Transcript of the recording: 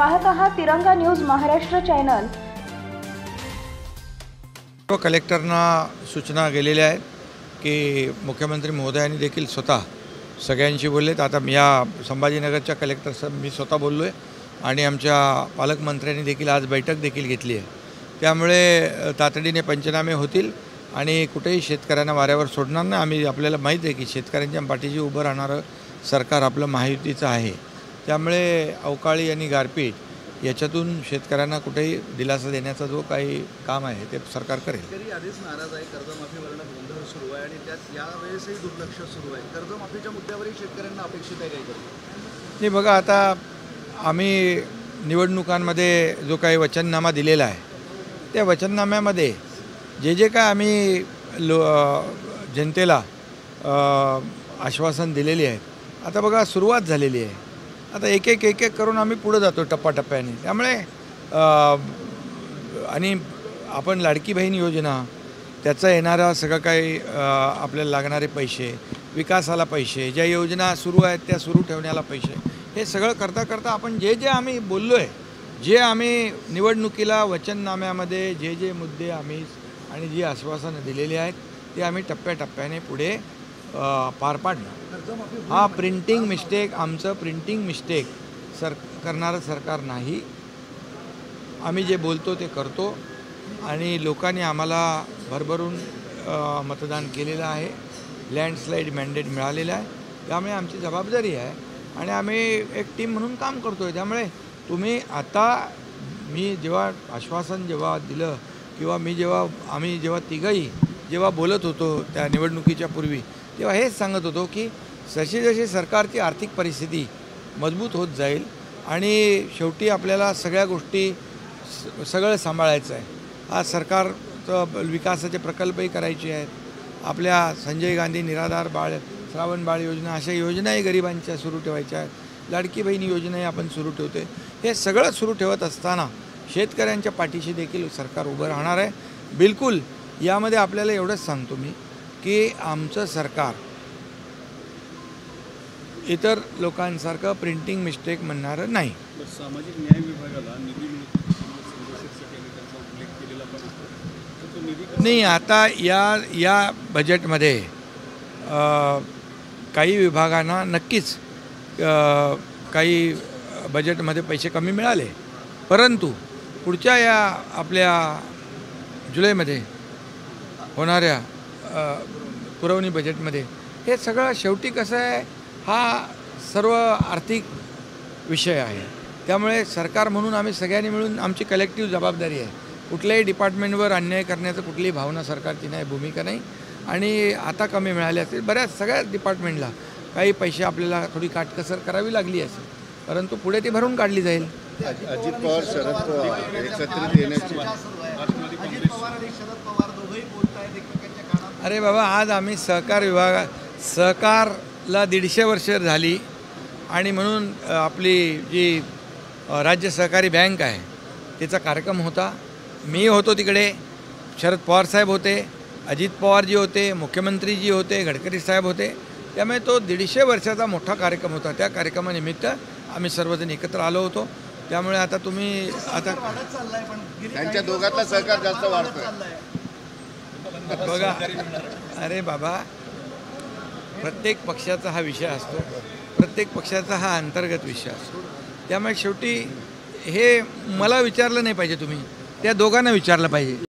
पाहत आहात तिरंगा न्यूज महाराष्ट्र चॅनल। कलेक्टरना सूचना गेलेल्या आहेत की मुख्यमंत्री महोदयांनी देखील स्वतः सगळ्यांशी बोललेत। आता मी या संभाजीनगरच्या कलेक्टर मी स्वतः बोललो आहे आणि आमच्या पालकमंत्र्यांनी देखील आज बैठक देखील घेतली आहे। त्यामुळे तातडीने पंचनामे होतील आणि कुठेही शेतकऱ्यांना वाऱ्यावर सोडणार नाही। आम्ही आपल्याला माहीत आहे की शेतकऱ्यांच्या पाठीशी उभं राहणारं सरकार आपलं महायुतीचं आहे। त्यामुळे अवकाळी आणि गारपीट याच्यातून शेतकऱ्यांना कुठेही दिलासा देण्याचा जो काही काम आहे ते सरकार करेल। शेतकरी आधीच नाराज आहे, कर्जमाफीवरून गोंधळ सुरू आहे आणि त्यात यावेळेसही दुर्लक्ष सुरू आहे। कर्जमाफीच्या मुद्द्यावरही शेतकऱ्यांना अपेक्षित आहे काय करू? नाही बघा, आता आम्ही निवडणुकांमध्ये जो काही वचननामा दिलेला आहे त्या वचननाम्यामध्ये जे काय आम्ही जनतेला आश्वासन दिलेली आहे, आता बघा सुरुवात झालेली आहे। आता एक एक करून आम्ही पुढे जातो टप्प्याटप्प्याने। त्यामुळे आणि आपण लाडकी बहीण योजना, त्याचं येणारं सगळं काही आपल्याला लागणारे पैसे, विकासाला पैसे, ज्या योजना सुरू आहेत त्या सुरू ठेवण्याला पैसे, हे सगळं करता करता आपण जे आम्ही बोललो आहे, जे आम्ही निवडणुकीला वचननाम्यामध्ये जे मुद्दे आम्ही आणि जी आश्वासनं दिलेली आहेत ते आम्ही टप्प्याटप्प्याने पुढे पार पाडणार। हा प्रिंटिंग मिस्टेक, आमचं प्रिंटिंग मिस्टेक करणारं सरकार नाही। आम्ही जे बोलतो ते करतो आणि लोकांनी आम्हाला भरभरून मतदान केलेलं आहे, लँडस्लाईड मॅन्डेट मिळालेलं आहे। त्यामुळे आमची जबाबदारी आहे आणि आम्ही एक टीम म्हणून काम करतो आहे। त्यामुळे तुम्ही आता मी जेव्हा आश्वासन दिलं किंवा आम्ही जेव्हा तिघंही बोलत होतो त्या निवडणुकीच्या पूर्वी, तेव्हा हेच सांगत होतो की जशी सरकारची आर्थिक परिस्थिती मजबूत होत जाईल आणि शेवटी आपल्याला सगळ्या गोष्टी सगळं सांभाळायचं आहे। आज सरकारचं विकासाचे प्रकल्पही करायचे आहेत, आपल्या संजय गांधी निराधार बाळ, श्रावण बाळ योजना, अशा योजनाही गरिबांच्या सुरू ठेवायच्या आहेत, लाडकी बहीण योजनाही आपण सुरू ठेवते। हे सगळं सुरू ठेवत असताना शेतकऱ्यांच्या पाठीशी देखील सरकार उभं राहणार आहे। बिलकुल यामध्ये आपल्याला एवढंच सांगतो मी की आमचं सरकार इतर लोकांसारखं प्रिंटिंग मिस्टेक म्हणणारं नाही। सामाजिक न्याय विभागाला निधी नाही, आता या बजेटमध्ये काही विभागांना नक्कीच काही बजेटमध्ये पैसे कमी मिळाले, परंतु पुढच्या या आपल्या जुलैमध्ये होणाऱ्या पुरवणी बजेटमध्ये हे सगळं शेवटी कसं आहे, हा सर्व आर्थिक विषय आहे। त्यामुळे सरकार म्हणून आम्ही सगळ्यांनी मिळून आमची कलेक्टिव्ह जबाबदारी आहे। कुठल्याही डिपार्टमेंटवर अन्याय करण्याचं कुठलीही भावना सरकारची नाही, भूमिका नाही। आणि आता कमी मिळाले असतील सगळ्याच डिपार्टमेंटला काही पैसे आपल्याला थोडी काटकसर करावी लागली असेल, परंतु पुढे ती भरून काढली जाईल। अजित पवार शरद पवार एकत्रित येण्याची अरे बाबा, आज आम्ही सहकारला 150 वर्ष झाली आणि म्हणून आपली जी राज्य सहकारी बँक आहे त्याचा कार्यक्रम होता। मी होतो तिकडे, शरद पवार साहेब होते, अजित पवारजी होते, मुख्यमंत्रीजी होते, गडकरी साहेब होते। त्यामुळे तो 150 वर्षाचा मोठा कार्यक्रम होता। त्या कार्यक्रमानिमित्त आम्ही सर्वजण एकत्र आलो होतो। त्यामुळे आता तुम्ही आता त्यांच्या दोघांतला सहकार जास्त वाढतोय बघा। अरे बाबा, प्रत्येक पक्षाचा हा विषय असतो, प्रत्येक पक्षाचा हा अंतर्गत विषय असतो। त्यामुळे शेवटी हे मला विचारलं नाही पाहिजे, तुम्ही त्या दोघांना विचारलं पाहिजे।